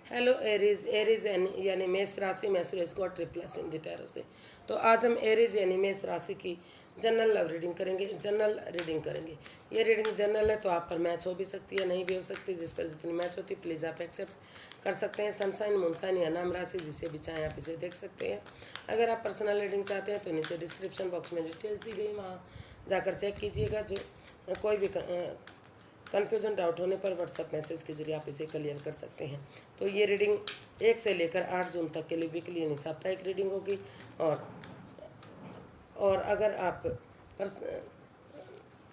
Hello Aries Aries यानी मेष राशि में सूरज गॉड ट्रिप्लस इन द टैरो से। तो आज हम एरीज यानी मेष राशि की जनरल लव रीडिंग करेंगे। ये रीडिंग जनरल है, तो आप पर मैच हो भी सकती है, नहीं भी हो सकती। जिस पर जितनी मैच होती है प्लीज़ आप एक्सेप्ट कर सकते हैं। सनसाइन मूनसाइन या नाम राशि जिसे भी चाहें आप इसे देख सकते हैं। अगर आप पर्सनल रीडिंग चाहते हैं तो नीचे डिस्क्रिप्शन बॉक्स में डिटेल्स दी गई, वहाँ जाकर चेक कीजिएगा। जो कोई भी कन्फ्यूजन डाउट होने पर व्हाट्सएप मैसेज के जरिए आप इसे क्लियर कर सकते हैं। तो ये रीडिंग 1 से लेकर 8 जून तक के लिए वीकली यानी साप्ताहिक रीडिंग होगी। और अगर आप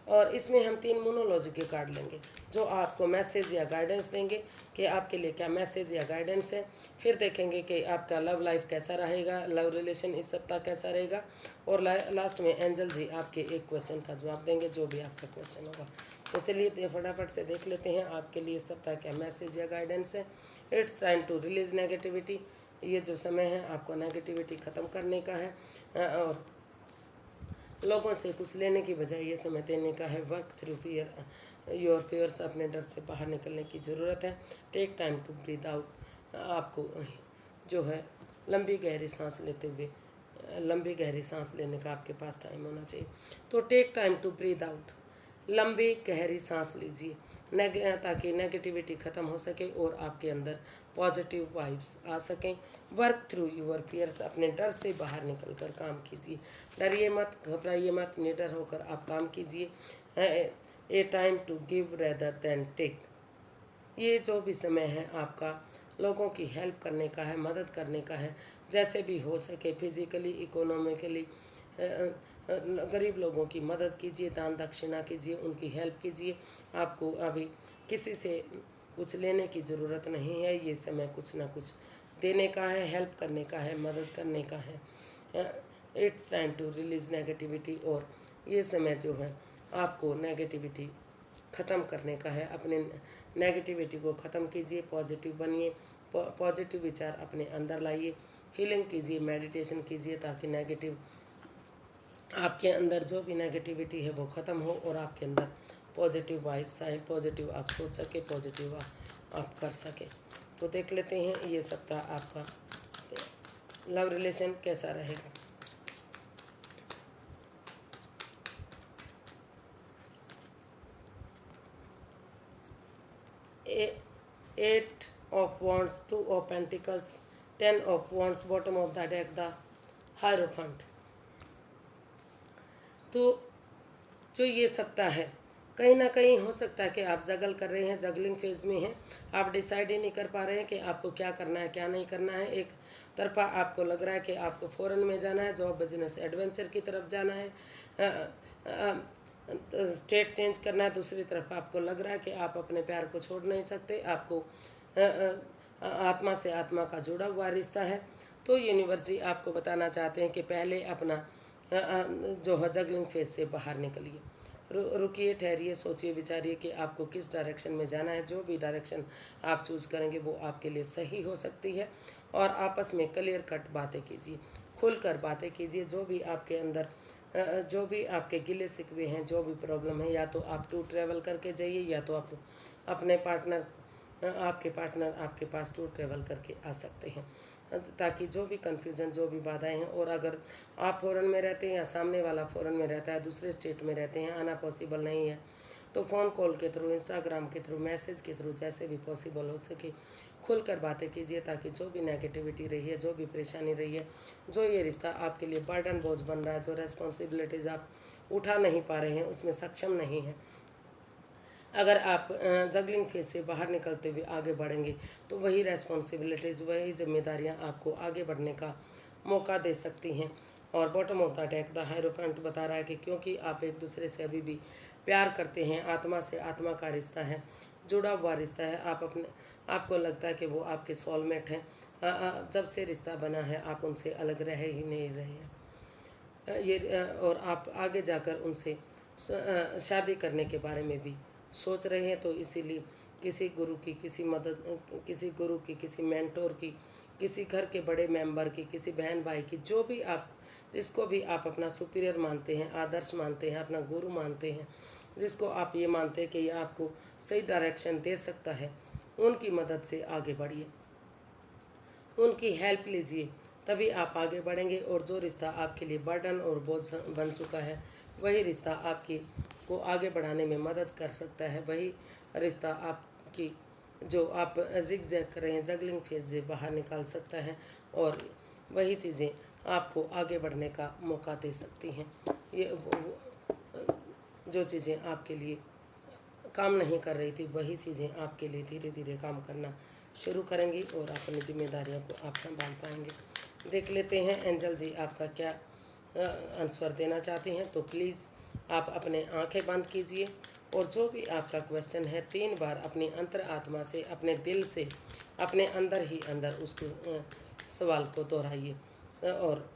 और इसमें हम 3 मोनोलॉजी के कार्ड लेंगे जो आपको मैसेज या गाइडेंस देंगे कि आपके लिए क्या मैसेज या गाइडेंस है। फिर देखेंगे कि आपका लव लाइफ कैसा रहेगा, लव रिलेशन इस सप्ताह कैसा रहेगा। और लास्ट में एंजल जी आपके एक क्वेश्चन का जवाब देंगे, जो भी आपका क्वेश्चन होगा। तो चलिए फटाफट से देख लेते हैं आपके लिए इस सप्ताह क्या मैसेज या गाइडेंस है। It's time to release negativity. ये जो समय है आपको नेगेटिविटी ख़त्म करने का है और लोगों से कुछ लेने की बजाय ये समय देने का है। Work through fear your fears. अपने डर से बाहर निकलने की ज़रूरत है। Take time to breathe out. आपको जो है लंबी गहरी सांस लेते हुए लंबी गहरी सांस लेने का आपके पास टाइम होना चाहिए। तो take time to breathe out. लंबी गहरी सांस लीजिए ताकि नेगेटिविटी ख़त्म हो सके और आपके अंदर पॉजिटिव वाइब्स आ सकें। Work through your fears. अपने डर से बाहर निकल कर काम कीजिए। डरिए मत, घबराइए मत, निडर होकर आप काम कीजिए। A time to give rather than take. ये जो भी समय है आपका लोगों की हेल्प करने का है, मदद करने का है, जैसे भी हो सके फिजिकली इकोनॉमिकली। गरीब लोगों की मदद कीजिए, दान दक्षिणा कीजिए, उनकी हेल्प कीजिए। आपको अभी किसी से कुछ लेने की ज़रूरत नहीं है। ये समय कुछ ना कुछ देने का है, हेल्प करने का है, मदद करने का है। It's time to release negativity. और ये समय जो है आपको नेगेटिविटी ख़त्म करने का है। अपने नेगेटिविटी को ख़त्म कीजिए, पॉजिटिव बनिए, पॉजिटिव विचार अपने अंदर लाइए, हीलिंग कीजिए, मेडिटेशन कीजिए ताकि नेगेटिव आपके अंदर जो भी नेगेटिविटी है वो ख़त्म हो और आपके अंदर पॉजिटिव वाइब्स आए, पॉजिटिव आप सोच सके, पॉजिटिव आप कर सके। तो देख लेते हैं ये सप्ताह आपका लव रिलेशन कैसा रहेगा। 8 of Wands, 2 of Pentacles, 10 of Wands, bottom of the deck the Hierophant। तो जो ये सप्ताह है कहीं ना कहीं हो सकता है कि आप जगल कर रहे हैं, जगलिंग फेज में हैं। आप डिसाइड ही नहीं कर पा रहे हैं कि आपको क्या करना है क्या नहीं करना है। एक तरफा आपको लग रहा है कि आपको फॉरेन में जाना है, जॉब बिजनेस एडवेंचर की तरफ जाना है, स्टेट चेंज करना है। दूसरी तरफ आपको लग रहा है कि आप अपने प्यार को छोड़ नहीं सकते, आपको आत्मा से आत्मा का जुड़ा हुआ रिश्ता है। तो यूनिवर्स जी आपको बताना चाहते हैं कि पहले अपना जो है जगलिंग फेज से बाहर निकलिए, रुकिए, ठहरिए, सोचिए, विचारिए कि आपको किस डायरेक्शन में जाना है। जो भी डायरेक्शन आप चूज़ करेंगे वो आपके लिए सही हो सकती है। और आपस में क्लियर कट बातें कीजिए, खुलकर बातें कीजिए। जो भी आपके अंदर जो भी आपके गिले शिकवे हैं, जो भी प्रॉब्लम है, या तो आप टूर ट्रैवल करके जाइए या तो आप अपने आपके पार्टनर आपके पास टूर ट्रैवल करके आ सकते हैं ताकि जो भी कन्फ्यूजन, जो भी बाधाएं हैं। और अगर आप फ़ॉरेन में रहते हैं या सामने वाला फ़ॉरेन में रहता है, दूसरे स्टेट में रहते हैं, आना पॉसिबल नहीं है, तो फ़ोन कॉल के थ्रू, इंस्टाग्राम के थ्रू, मैसेज के थ्रू, जैसे भी पॉसिबल हो सके खुलकर बातें कीजिए ताकि जो भी नेगेटिविटी रही है, जो भी परेशानी रही है, जो ये रिश्ता आपके लिए बर्डन बोझ बन रहा है, जो रेस्पॉन्सिबिलिटीज़ आप उठा नहीं पा रहे हैं, उसमें सक्षम नहीं हैं, अगर आप जगलिंग फेज से बाहर निकलते हुए आगे बढ़ेंगे तो वही रेस्पॉन्सिबिलिटीज़, वही जिम्मेदारियां आपको आगे बढ़ने का मौका दे सकती हैं। और bottom of the deck the hierophant बता रहा है कि क्योंकि आप एक दूसरे से अभी भी प्यार करते हैं, आत्मा से आत्मा का रिश्ता है, जुड़ा हुआ रिश्ता है, आपको लगता है कि वो आपके सोलमेट हैं। जब से रिश्ता बना है आप उनसे अलग रह ही नहीं रहे हैं। और आप आगे जाकर उनसे शादी करने के बारे में भी सोच रहे हैं। तो इसीलिए किसी गुरु की, किसी मदद, किसी गुरु की, किसी मेंटोर की, किसी घर के बड़े मेंबर की, किसी बहन भाई की, जो भी आप जिसको भी आप अपना सुपीरियर मानते हैं, आदर्श मानते हैं, अपना गुरु मानते हैं, जिसको आप ये मानते हैं कि ये आपको सही डायरेक्शन दे सकता है, उनकी मदद से आगे बढ़िए। उनकी हेल्प लीजिए, तभी आप आगे बढ़ेंगे। और जो रिश्ता आपके लिए बर्डन और बोझ बन चुका है, वही रिश्ता आपकी को आगे बढ़ाने में मदद कर सकता है। वही रिश्ता आपकी जो आप जिग जैग कर रहे हैं, जगलिंग फेज से बाहर निकाल सकता है। और वही चीज़ें आपको आगे बढ़ने का मौका दे सकती हैं। ये जो चीज़ें आपके लिए काम नहीं कर रही थी, वही चीज़ें आपके लिए धीरे धीरे काम करना शुरू करेंगी और अपनी जिम्मेदारियों को आप संभाल पाएंगे। देख लेते हैं एंजल जी आपका क्या आंसर देना चाहते हैं। तो प्लीज़ आप अपने आंखें बंद कीजिए और जो भी आपका क्वेश्चन है 3 बार अपनी अंतर आत्मा से, अपने दिल से, अपने अंदर ही अंदर उसको सवाल को दोहराइए। और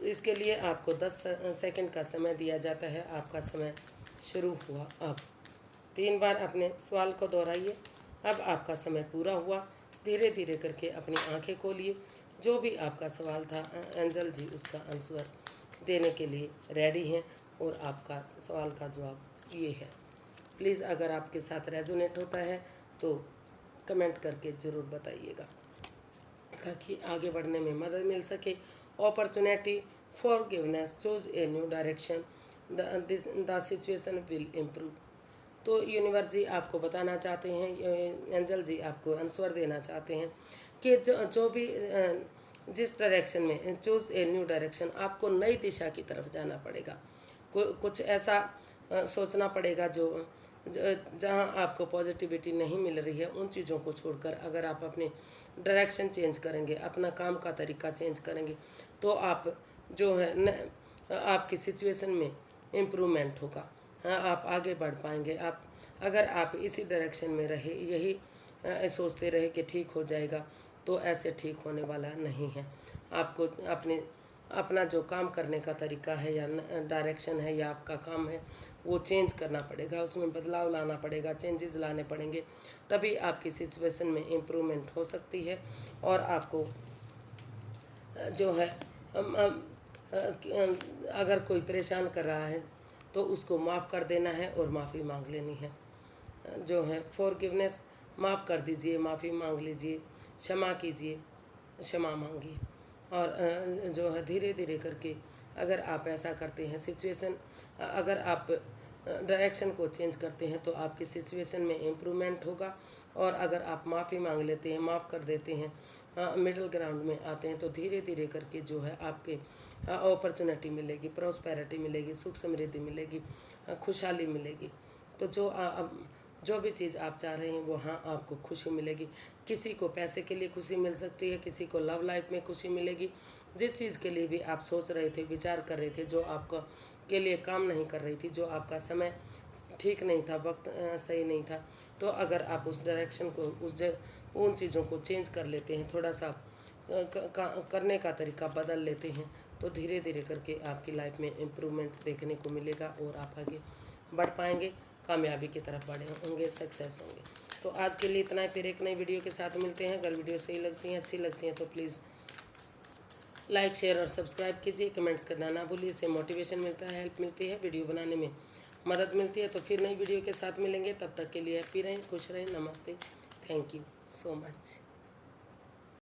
इसके लिए आपको 10 सेकंड का समय दिया जाता है। आपका समय शुरू हुआ अब। 3 बार अपने सवाल को दोहराइए। अब आपका समय पूरा हुआ। धीरे धीरे करके अपनी आंखें खोलिए। जो भी आपका सवाल था एंजल जी उसका आंसर देने के लिए रेडी हैं और आपका सवाल का जवाब ये है। प्लीज़ अगर आपके साथ रेजोनेट होता है तो कमेंट करके ज़रूर बताइएगा, ताकि आगे बढ़ने में मदद मिल सके। Opportunity, forgiveness, choose a new direction, the situation will improve. तो यूनिवर्स जी आपको बताना चाहते हैं, एंजल जी आपको आंसर देना चाहते हैं कि जो भी जिस डायरेक्शन में चूज़ ए न्यू डायरेक्शन, आपको नई दिशा की तरफ जाना पड़ेगा। कुछ ऐसा सोचना पड़ेगा जो जहाँ आपको पॉजिटिविटी नहीं मिल रही है, उन चीज़ों को छोड़कर अगर आप अपनी डायरेक्शन चेंज करेंगे, अपना काम का तरीका चेंज करेंगे, तो आप जो है आपकी सिचुएशन में इम्प्रूवमेंट होगा। हाँ, आप आगे बढ़ पाएंगे। आप अगर आप इसी डायरेक्शन में रहे, यही सोचते रहे कि ठीक हो जाएगा, तो ऐसे ठीक होने वाला नहीं है। आपको अपना जो काम करने का तरीका है या डायरेक्शन है या आपका काम है, वो चेंज करना पड़ेगा, उसमें बदलाव लाना पड़ेगा, चेंजेस लाने पड़ेंगे, तभी आपकी सिचुएशन में इम्प्रूवमेंट हो सकती है। और आपको जो है अगर कोई परेशान कर रहा है तो उसको माफ़ कर देना है और माफ़ी मांग लेनी है। जो है फॉरगिवनेस, माफ़ कर दीजिए, माफ़ी मांग लीजिए, क्षमा कीजिए, क्षमा मांगिए। और जो है धीरे धीरे करके अगर आप ऐसा करते हैं, सिचुएशन अगर आप डायरेक्शन को चेंज करते हैं, तो आपकी सिचुएशन में इम्प्रूवमेंट होगा। और अगर आप माफ़ी मांग लेते हैं, माफ़ कर देते हैं, मिडिल ग्राउंड में आते हैं, तो धीरे धीरे करके जो है आपके अपॉर्चुनिटी मिलेगी, प्रॉस्पेरिटी मिलेगी, सुख समृद्धि मिलेगी, खुशहाली मिलेगी। तो जो भी चीज़ आप चाह रहे हैं वो हाँ आपको खुशी मिलेगी। किसी को पैसे के लिए खुशी मिल सकती है, किसी को लव लाइफ में खुशी मिलेगी। जिस चीज़ के लिए भी आप सोच रहे थे, विचार कर रहे थे, जो आपका के लिए काम नहीं कर रही थी, जो आपका समय ठीक नहीं था, वक्त सही नहीं था, तो अगर आप उस डायरेक्शन को उन चीज़ों को चेंज कर लेते हैं, थोड़ा सा करने का तरीका बदल लेते हैं, तो धीरे धीरे करके आपकी लाइफ में इम्प्रूवमेंट देखने को मिलेगा और आप आगे बढ़ पाएंगे, कामयाबी की तरफ बढ़े होंगे, सक्सेस होंगे। तो आज के लिए इतना ही। फिर एक नई वीडियो के साथ मिलते हैं। अगर वीडियो सही लगती हैं, अच्छी लगती हैं, तो प्लीज़ लाइक, शेयर और सब्सक्राइब कीजिए। कमेंट्स करना ना भूलिए, इससे मोटिवेशन मिलता है, हेल्प मिलती है, वीडियो बनाने में मदद मिलती है। तो फिर नई वीडियो के साथ मिलेंगे, तब तक के लिए हैप्पी रहें, खुश रहें। नमस्ते, थैंक यू सो मच।